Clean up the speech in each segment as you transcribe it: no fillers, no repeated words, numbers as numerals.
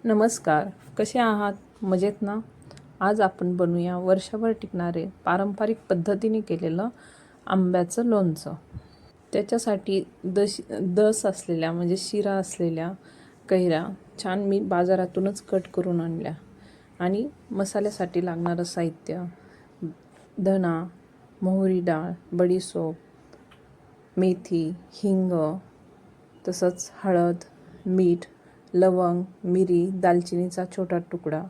नमस्कार, कसे आहात? मजेत ना? आज आपण बनवूया वर्षभर टिकणारे पारंपरिक पद्धतीने केलेलं आंब्याचं लोणचं. त्याच्यासाठी दस असलेल्या म्हणजे शिरा असलेल्या कैऱ्या छान मी बाजारातूनच कट करून आणल्या. आणि मसाल्यासाठी लागणारं साहित्य: धना, मोहरी डाळ, बडीशोप, मेथी, हिंग, तसंच हळद, मीठ, लवंग, मिरी, दालचिनीचा छोटा तुकडा.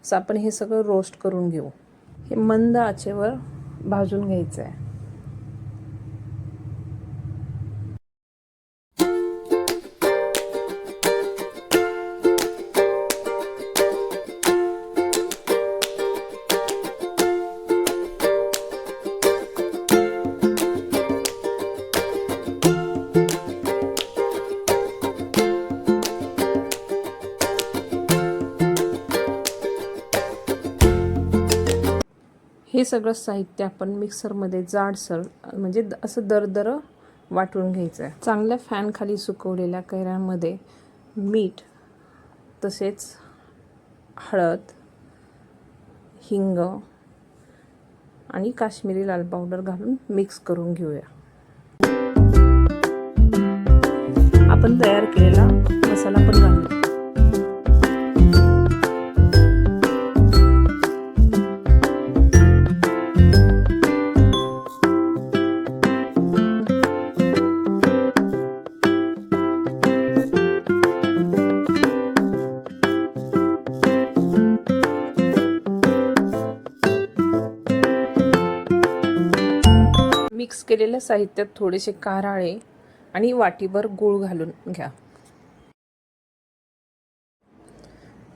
असं आपण हे सगळं रोस्ट करून घेऊ. हे मंद आचेवर भाजून घ्यायचं आहे. हे सगळं साहित्य आपण मिक्सरमध्ये जाडसर म्हणजे असं दरदर वाटून घ्यायचं आहे. चांगल्या फॅनखाली सुकवलेल्या कैऱ्यांमध्ये मीठ, तसेच हळद, हिंग आणि काश्मीरी लाल पावडर घालून मिक्स करून घेऊया. आपण तयार केलेला मसाला पण घालू. मिक्स केलेल्या साहित्यात थोडेसे कारळे आणि वाटीभर गूळ घालून घ्या.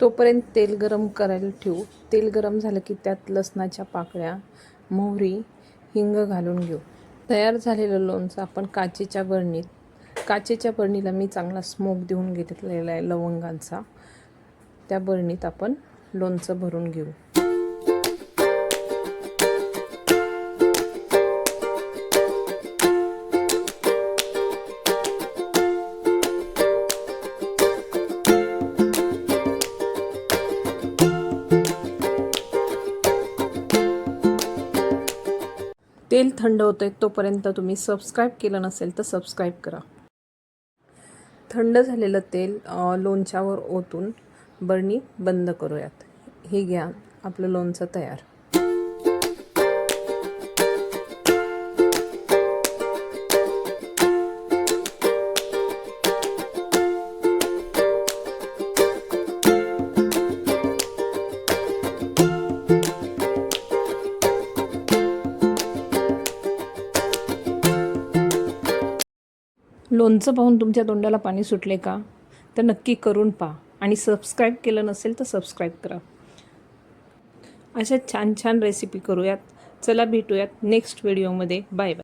तोपर्यंत तेल गरम करायला ठेवू. तेल गरम झालं की त्यात लसणाच्या पाकळ्या, मोहरी, हिंग घालून घेऊ. तयार झालेलं लोणचं आपण काचेच्या बरणीला मी चांगला स्मोक देऊन घेतलेला आहे लवंगांचा. त्या बरणीत आपण लोणचं भरून घेऊ. तेल थंड होतंय तोपर्यंत तुम्ही सबस्क्राईब केलं नसेल तर सबस्क्राईब करा. थंड झालेलं तेल लोणच्यावर ओतून बरणी बंद करूयात. हे घ्या, आपलं लोणचं तयार. लोणचं पाहून तुमच्या तोंडाला पाणी सुटले का? तर नक्की करून पहा आणि सबस्क्राईब केलं नसेल तर सबस्क्राईब करा. अशा छान छान रेसिपी करूयात. चला भेटूयात नेक्स्ट व्हिडिओमध्ये. Bye bye.